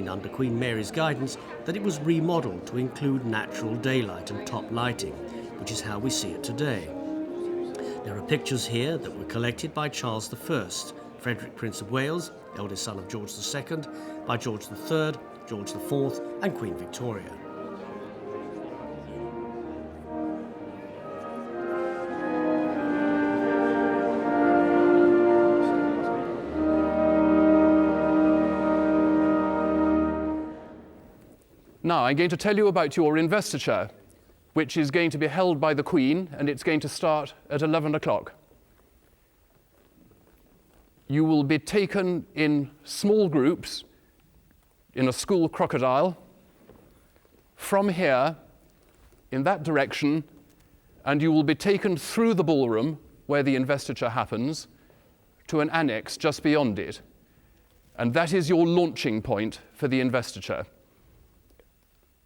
under Queen Mary's guidance that it was remodelled to include natural daylight and top lighting, which is how we see it today. There are pictures here that were collected by Charles I, Frederick, Prince of Wales, eldest son of George II, by George III, George IV and Queen Victoria. Now, I'm going to tell you about your investiture, which is going to be held by the Queen, and it's going to start at 11 o'clock. You will be taken in small groups in a school crocodile from here in that direction, and you will be taken through the ballroom where the investiture happens to an annex just beyond it. And that is your launching point for the investiture.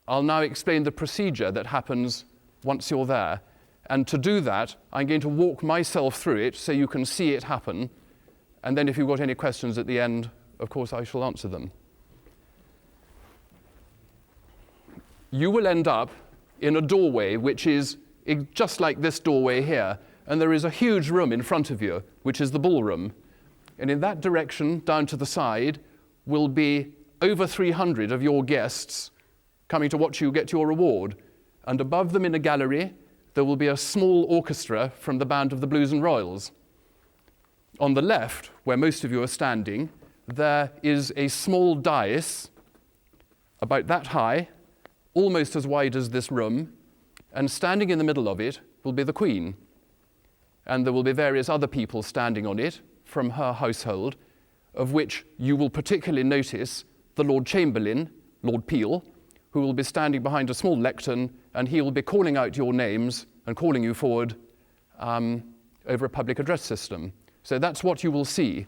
I'll now explain the procedure that happens once you're there. And to do that, I'm going to walk myself through it so you can see it happen. And then if you've got any questions at the end, of course, I shall answer them. You will end up in a doorway, which is just like this doorway here. And there is a huge room in front of you, which is the ballroom. And in that direction, down to the side, will be over 300 of your guests coming to watch you get your reward. And above them in a gallery, there will be a small orchestra from the Band of the Blues and Royals. On the left, where most of you are standing, there is a small dais, about that high, almost as wide as this room, and standing in the middle of it will be the Queen. And there will be various other people standing on it from her household, of which you will particularly notice the Lord Chamberlain, Lord Peel, who will be standing behind a small lectern, and he will be calling out your names and calling you forward over a public address system. So that's what you will see.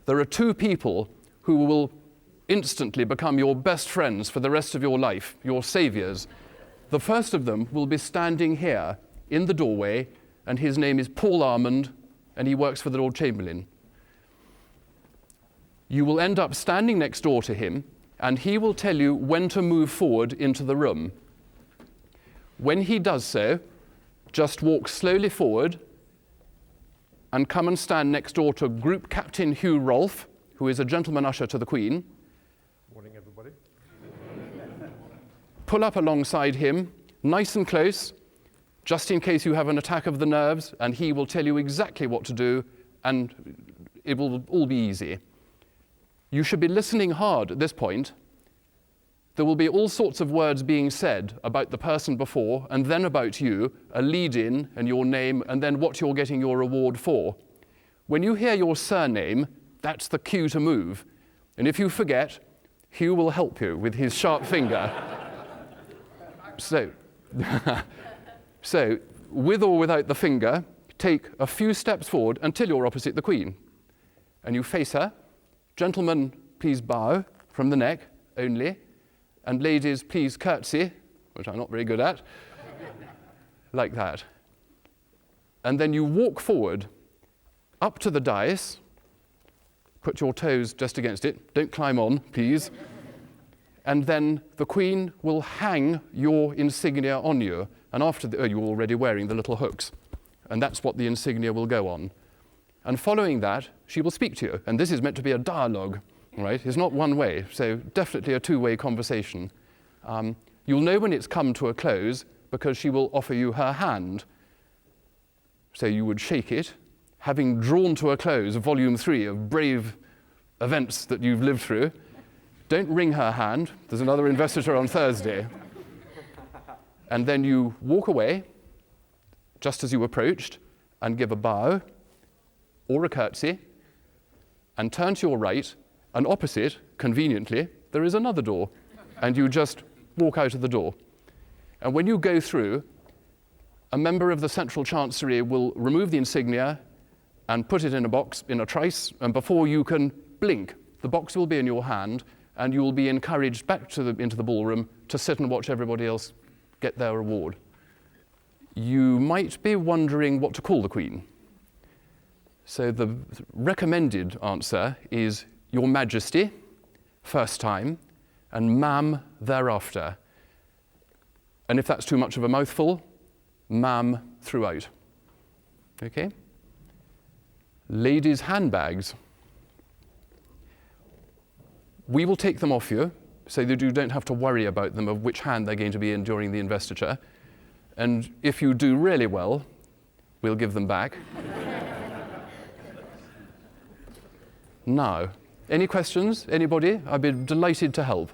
There are two people who will instantly become your best friends for the rest of your life, your saviors. The first of them will be standing here in the doorway, and his name is Paul Armand, and he works for the Lord Chamberlain. You will end up standing next door to him, and he will tell you when to move forward into the room. When he does so, just walk slowly forward and come and stand next door to Group Captain Hugh Rolfe, who is a gentleman usher to the Queen. Morning, everybody. Pull up alongside him, nice and close, just in case you have an attack of the nerves, and he will tell you exactly what to do, and it will all be easy. You should be listening hard at this point. There will be all sorts of words being said about the person before, and then about you, a lead-in and your name, and then what you're getting your reward for. When you hear your surname, that's the cue to move. And if you forget, Hugh will help you with his sharp finger. So, with or without the finger, take a few steps forward until you're opposite the Queen. And you face her. Gentlemen, please bow from the neck only, and ladies, please curtsy, which I'm not very good at, like that. And then you walk forward up to the dais, put your toes just against it, don't climb on, please, and then the Queen will hang your insignia on you, and after you're already wearing the little hooks, and that's what the insignia will go on. And following that, she will speak to you. And this is meant to be a dialogue, right? It's not one way, so definitely a two-way conversation. You'll know when it's come to a close because she will offer you her hand. So you would shake it, having drawn to a close volume 3 of brave events that you've lived through. Don't wring her hand. There's another investiture on Thursday. And then you walk away, just as you approached, and give a bow, or a curtsy, and turn to your right, and opposite, conveniently, there is another door, and you just walk out of the door. And when you go through, a member of the Central Chancery will remove the insignia and put it in a box, in a trice, and before you can blink, the box will be in your hand, and you will be encouraged back into the ballroom to sit and watch everybody else get their reward. You might be wondering what to call the Queen. So the recommended answer is Your Majesty, first time, and ma'am thereafter. And if that's too much of a mouthful, ma'am throughout. Okay? Ladies' handbags. We will take them off you, so that you don't have to worry about them, of which hand they're going to be in during the investiture. And if you do really well, we'll give them back. Now, any questions? Anybody? I'd be delighted to help.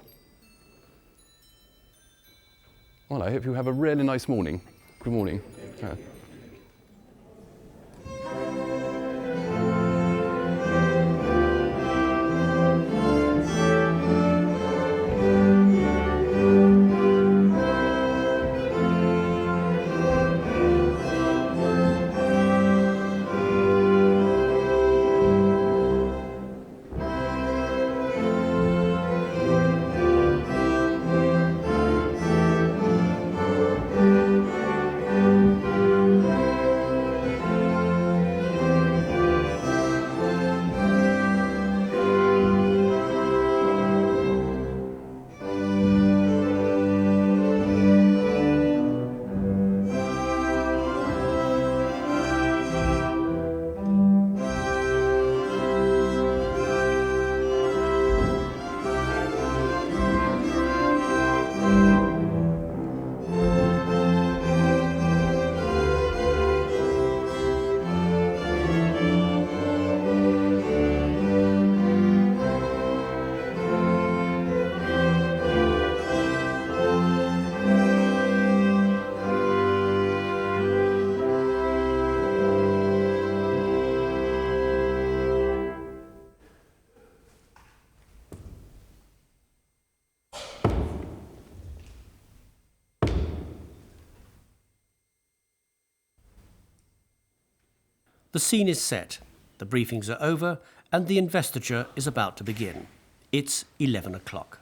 Well, I hope you have a really nice morning. Good morning. The scene is set, the briefings are over, and the investiture is about to begin. It's 11 o'clock.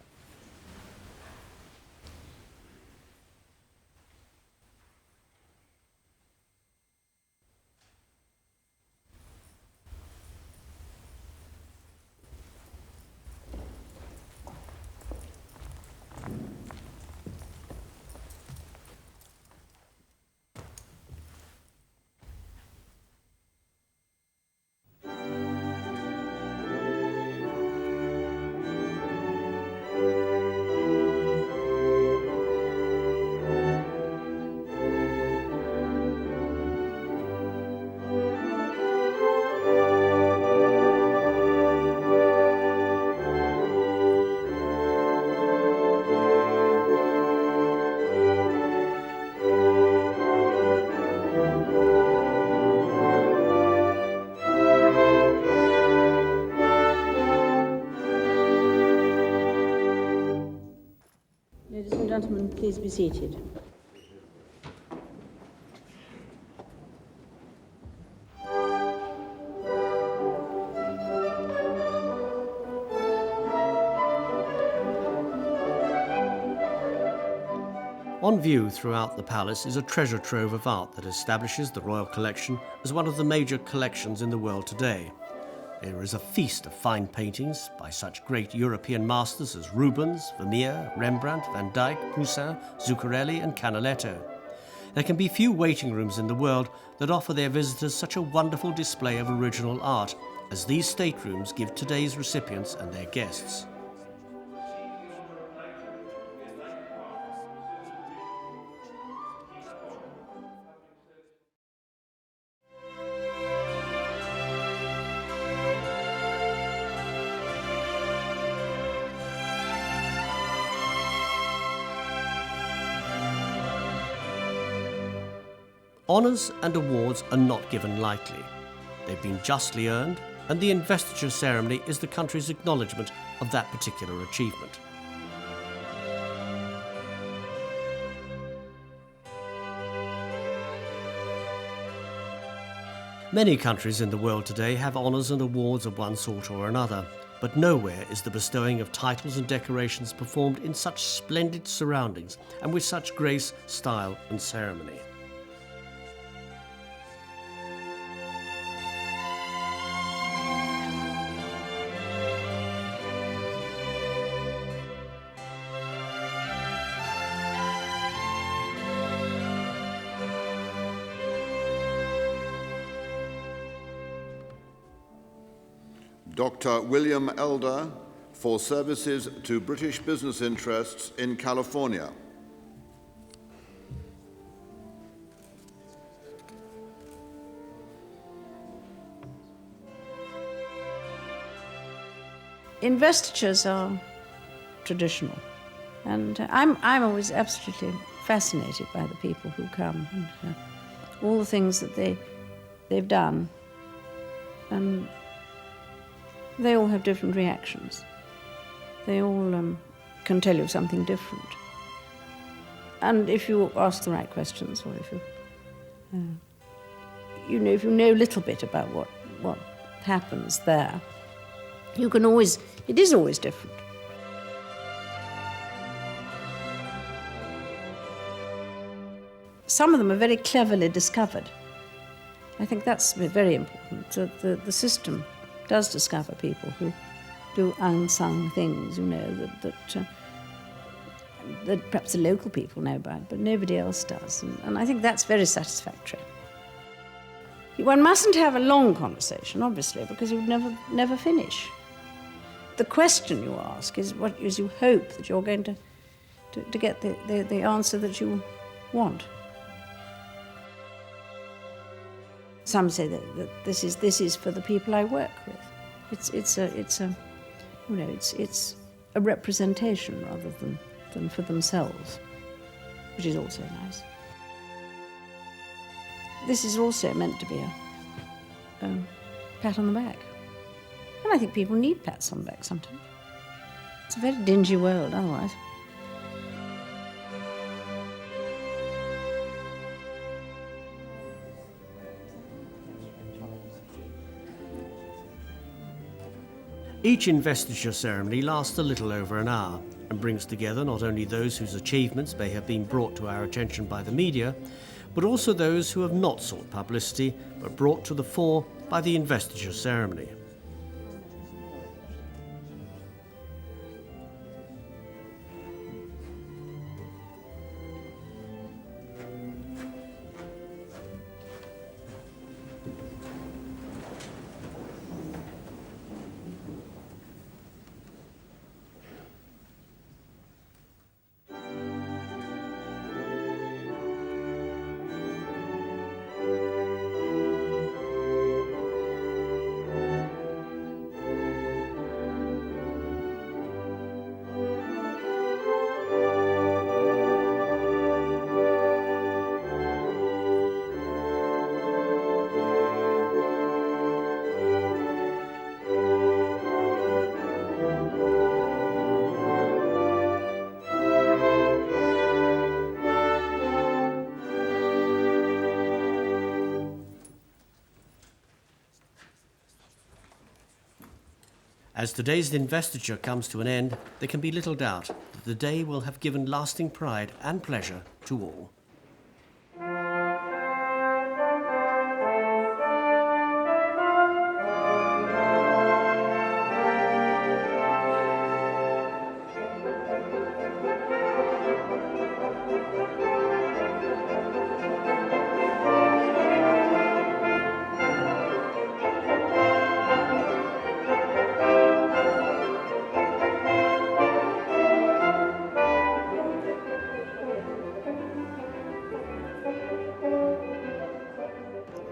Ladies and gentlemen, please be seated. On view throughout the palace is a treasure trove of art that establishes the royal collection as one of the major collections in the world today. There is a feast of fine paintings by such great European masters as Rubens, Vermeer, Rembrandt, Van Dyck, Poussin, Zuccarelli and Canaletto. There can be few waiting rooms in the world that offer their visitors such a wonderful display of original art as these staterooms give today's recipients and their guests. Honours and awards are not given lightly. They've been justly earned, and the investiture ceremony is the country's acknowledgement of that particular achievement. Many countries in the world today have honours and awards of one sort or another, but nowhere is the bestowing of titles and decorations performed in such splendid surroundings and with such grace, style and ceremony. Dr. William Elder for services to British business interests in California. Investitures are traditional, and I'm always absolutely fascinated by the people who come and all the things that they've done, and they all have different reactions. They all can tell you something different, and if you ask the right questions, or if if you know a little bit about what happens there, you can always. It is always different. Some of them are very cleverly discovered. I think that's very important. The system does discover people who do unsung things, that perhaps the local people know about, but nobody else does. And I think that's very satisfactory. One mustn't have a long conversation, obviously, because you'd never finish. The question you ask is what is you hope that you're going to get the answer that you want. Some say that this is for the people I work with. It's a representation rather than for themselves, which is also nice. This is also meant to be a pat on the back. And I think people need pats on the back sometimes. It's a very dingy world otherwise. Each investiture ceremony lasts a little over an hour and brings together not only those whose achievements may have been brought to our attention by the media, but also those who have not sought publicity but brought to the fore by the investiture ceremony. As today's investiture comes to an end, there can be little doubt that the day will have given lasting pride and pleasure to all.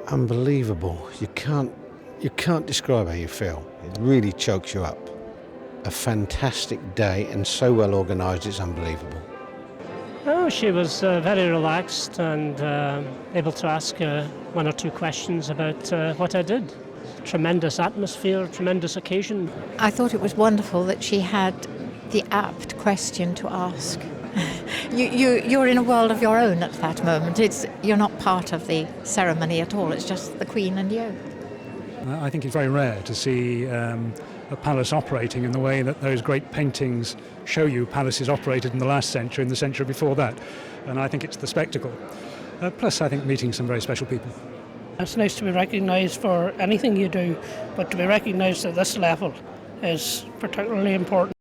Unbelievable. You can't describe how you feel. It really chokes you up. A fantastic day and so well organised, it's unbelievable. Oh, she was very relaxed and able to ask one or two questions about what I did. Tremendous atmosphere, tremendous occasion. I thought it was wonderful that she had the apt question to ask. You're in a world of your own at that moment. You're not part of the ceremony at all. It's just the Queen and you. I think it's very rare to see a palace operating in the way that those great paintings show you palaces operated in the last century and the century before that. And I think it's the spectacle. Plus, I think meeting some very special people. It's nice to be recognised for anything you do, but to be recognised at this level is particularly important.